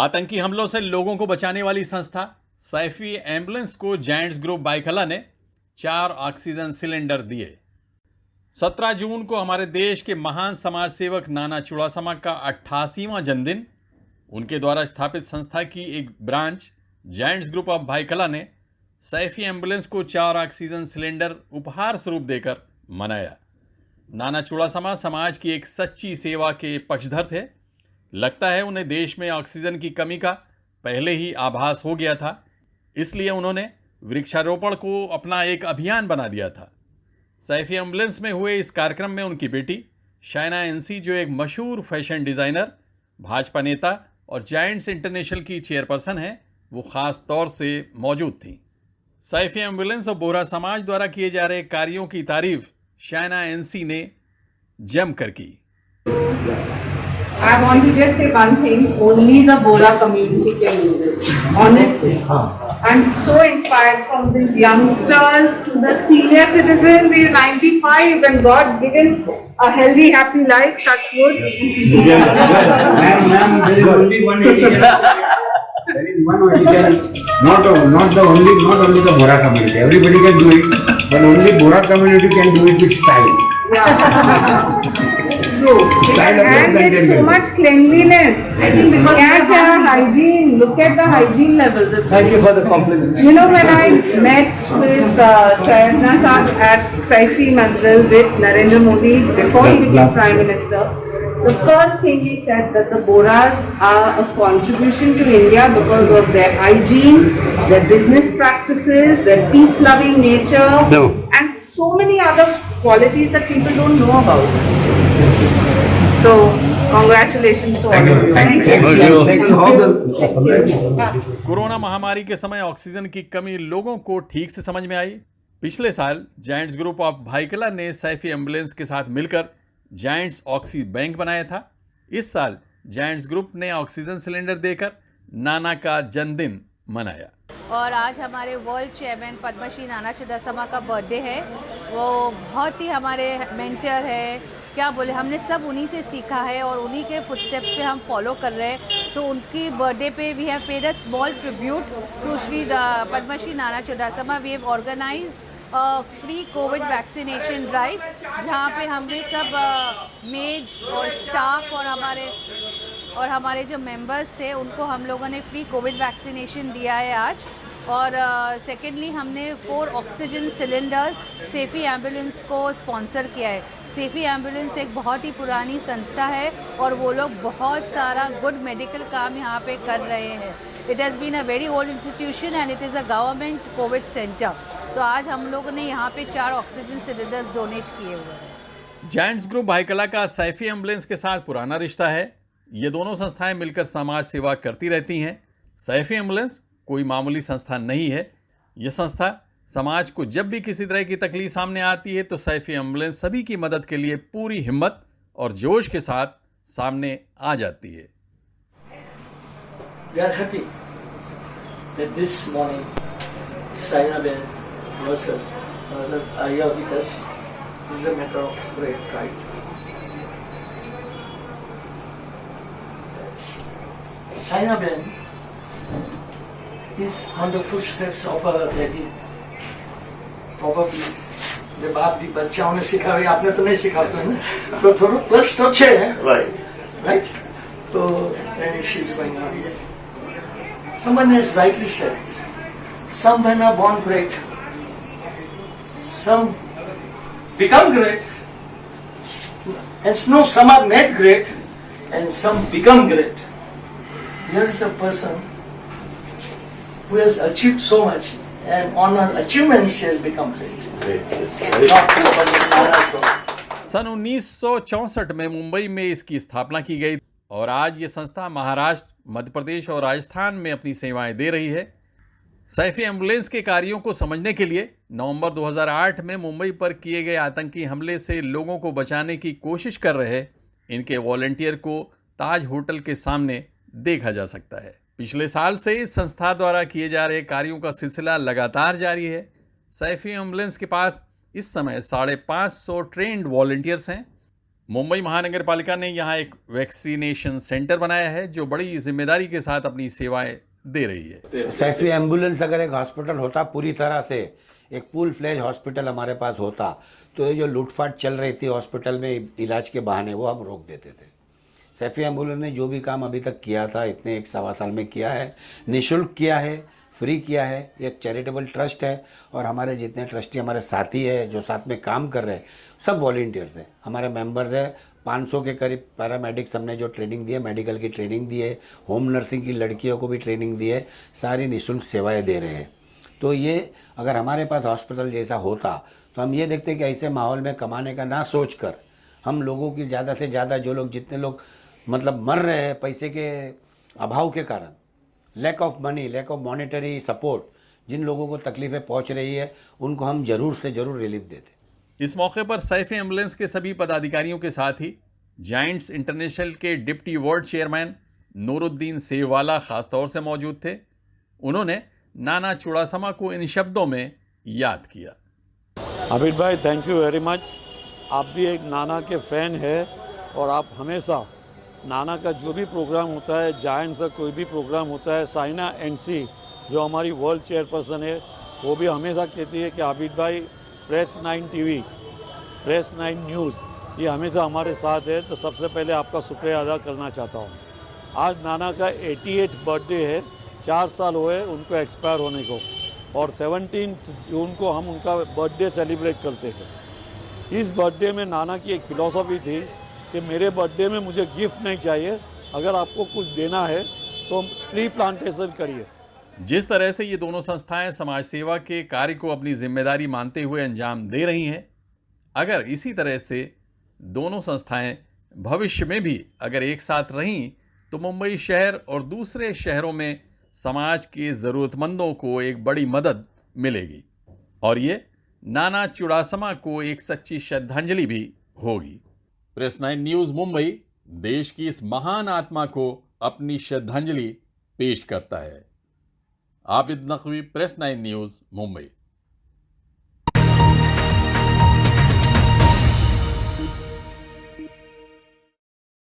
आतंकी हमलों से लोगों को बचाने वाली संस्था सैफी एम्बुलेंस को जायंट्स ग्रुप बाइकला ने 4 ऑक्सीजन सिलेंडर दिए। 17 जून को हमारे देश के महान समाज सेवक नाना चुड़ासमा का 88वां जन्मदिन। उनके द्वारा स्थापित संस्था की एक branch giants group of Byculla ने सैफी एम्बुलेंस को 4 ऑक्सीजन सिलेंडर उपहार स्वरूप देकर मनाया। नाना चुड़ासमा समाज की एक सच्ची सेवा के पक्षधर थे। लगता है उन्हें देश में ऑक्सीजन की कमी का पहले ही आभास हो गया था, इसलिए उन्होंने वृक्षारोपण को अपना एक अभियान बना दिया था। सैफी एम्बुलेंस में हुए इस कार्यक्रम में उनकी बेटी शाइना एनसी, जो एक मशहूर फैशन डिज़ाइनर, भाजपा नेता और जायंट्स इंटरनेशनल की चेयरपर्सन हैं, वो ख़ास तौर से मौजूद थीं। सैफी एम्बुलेंस और बोहरा समाज द्वारा किए जा रहे कार्यों की तारीफ शाइना एनसी ने जमकर की। I want to just say one thing, only the Bohra community can do this, honestly. I'm so inspired from these youngsters to the senior citizens. He's 95 and God given a healthy, happy life, touch wood. Ma'am, there is only one addition. There is one addition. Not only the Bohra community. Everybody can do it, but only Bohra community can do it with style. True. And it's so much cleanliness. I think because hygiene. Look at the hygiene levels. Thank you for the compliment. You know, when I met with Sayedna Saab at Saifi Manzil with Narendra Modi before he became Prime Minister, the first thing he said that the Bohras are a contribution to India because of their hygiene, their business practices, their peace-loving nature, and so many other qualities that people don't know about. So, congratulations to all of you. Thank you. Corona महामारी के समय oxygen की कमी लोगों को ठीक से समझ में आई। पिछले साल जायंट्स ग्रुप ऑफ बाइकला ने सैफी एम्बुलेंस के साथ मिलकर जायंट्स ऑक्सी बैंक बनाया था। इस साल जायंट्स ग्रुप ने ऑक्सीजन सिलेंडर देकर नाना का जन्मदिन मनाया। और आज हमारे वर्ल्ड चेयरमैन पद्मश्री नाना चुड़ासमा का बर्थडे है। वो बहुत ही हमारे मेंटर है, क्या बोले, हमने सब उन्हीं से सीखा है और उन्हीं के फुटस्टेप्स पे हम फॉलो कर रहे हैं। तो उनकी बर्थडे पे we have paid a small tribute to Shri Padmashri Nana Chudasama. We have organised free COVID vaccination drive, जहाँ पे हमने सब मेड्स और स्टाफ और हमारे जो मेंबर्स थे उनको हम लोगों ने फ्री कोविड वैक्सीनेशन दिया है आज। और सेकेंडली हमने 4 ऑक्सीजन सिलेंडर्स सैफी एम्बुलेंस को स्पॉन्सर किया है। सैफी एम्बुलेंस एक बहुत ही पुरानी संस्था है और वो लोग बहुत सारा गुड मेडिकल काम यहाँ पे कर रहे हैं। It has been a very old institution and it is a government Covid centre. तो आज हम लोगों ने यहाँ पे 4 ऑक्सीजन सिलेंडर्स डोनेट किए हुए हैं। जायंट्स ग्रुप बाइकला का सैफी एम्बुलेंस के साथ पुराना रिश्ता है। ये दोनों संस्थाएं मिलकर समाज सेवा करती रहती हैं। सैफी एम्बुलेंस कोई मामूली संस्था नहीं है। यह संस्था समाज को जब भी किसी तरह की तकलीफ सामने आती है तो सैफी एम्बुलेंस सभी की मदद के लिए पूरी हिम्मत और जोश के साथ सामने आ जाती है। We are happy that this morning Shaina Ben herself, others are here with us. This is a matter of great pride. Shaina Ben is on the footsteps of her daddy. Probably जब आप भी बच्चाओं ने सिखाया, आपने तो नहीं सिखाते हैं ना, तो थोड़ा प्लस तो अच्छे हैं, right? तो she's going on. Someone has rightly said, some men are born great, some become great, and no, some are made great, and some become great. Here is a person who has achieved so much, and on her achievements she has become great. सन 1964 में मुंबई में इसकी स्थापना की गई और आज ये संस्था महाराष्ट्र, मध्य प्रदेश और राजस्थान में अपनी सेवाएं दे रही है। सैफी एम्बुलेंस के कार्यों को समझने के लिए नवंबर 2008 में मुंबई पर किए गए आतंकी हमले से लोगों को बचाने की कोशिश कर रहे इनके वॉलंटियर को ताज होटल के सामने देखा जा सकता है। पिछले साल से इस संस्था द्वारा किए जा रहे कार्यों का सिलसिला लगातार जारी है। सैफी एम्बुलेंस के पास इस समय 550 ट्रेंड वॉलंटियर्स हैं। मुंबई महानगर पालिका ने यहाँ एक वैक्सीनेशन सेंटर बनाया है जो बड़ी जिम्मेदारी के साथ अपनी सेवाएं दे रही है। सैफी एम्बुलेंस अगर एक हॉस्पिटल होता पूरी तरह से, एक फुल फ्लेज हॉस्पिटल हमारे पास होता, तो ये जो लूटफाट चल रही थी हॉस्पिटल में इलाज के बहाने, वो हम रोक देते थे। सैफी एम्बुलेंस ने जो भी काम अभी तक किया था, इतने 1-1.25 साल में किया है, निःशुल्क किया है, फ्री किया है। ये एक चैरिटेबल ट्रस्ट है और हमारे जितने ट्रस्टी हमारे साथी है जो साथ में काम कर रहे हैं, सब वॉलंटियर्स हैं, हमारे मेंबर्स हैं। 500 के करीब पैरामेडिक्स हमने जो ट्रेनिंग दी है, मेडिकल की ट्रेनिंग दी है, होम नर्सिंग की लड़कियों को भी ट्रेनिंग दी है, सारी निःशुल्क सेवाएं दे रहे हैं। तो ये अगर हमारे पास हॉस्पिटल जैसा होता तो हम ये देखते कि ऐसे माहौल में कमाने का ना सोच कर हम लोगों की ज़्यादा से ज़्यादा, जो लोग जितने लोग मतलब मर रहे हैं पैसे के अभाव के कारण, lack of money, lack of monetary support, जिन लोगों को तकलीफ़ें पहुंच रही है, उनको हम ज़रूर से ज़रूर रिलीफ देते। इस मौके पर सैफी एम्बुलेंस के सभी पदाधिकारियों के साथ ही जायंट्स इंटरनेशनल के deputy world chairman Nooruddin Sewala खासतौर से मौजूद थे। उन्होंने नाना चुड़ासमा को इन शब्दों में याद किया। आबिद भाई, थैंक यू वेरी मच। आप भी एक नाना के फ़ैन है और आप हमेशा नाना का जो भी प्रोग्राम होता है, जायंट्स का कोई भी प्रोग्राम होता है, साइना एनसी जो हमारी वर्ल्ड चेयरपर्सन है, वो भी हमेशा कहती है कि आबिद भाई प्रेस 9 टीवी, प्रेस 9 न्यूज़, ये हमेशा हमारे साथ है। तो सबसे पहले आपका शुक्रिया अदा करना चाहता हूँ। आज नाना का 88 बर्थडे है, 4 साल हुए उनको एक्सपायर होने को, और 17 जून को हम उनका बर्थडे सेलिब्रेट करते हैं। इस बर्थडे में नाना की एक फ़िलॉसफी थी कि मेरे बर्थडे में मुझे गिफ्ट नहीं चाहिए, अगर आपको कुछ देना है तो ट्री प्लांटेशन करिए। जिस तरह से ये दोनों संस्थाएं समाज सेवा के कार्य को अपनी जिम्मेदारी मानते हुए अंजाम दे रही हैं, अगर इसी तरह से दोनों संस्थाएं भविष्य में भी अगर एक साथ रहीं तो मुंबई शहर और दूसरे शहरों में समाज के ज़रूरतमंदों को एक बड़ी मदद मिलेगी और ये नाना चुड़ासमा को एक सच्ची श्रद्धांजलि भी होगी। प्रेस 9 न्यूज़ मुंबई देश की इस महान आत्मा को अपनी श्रद्धांजलि पेश करता है। Abid Naqvi, press 9 news Mumbai.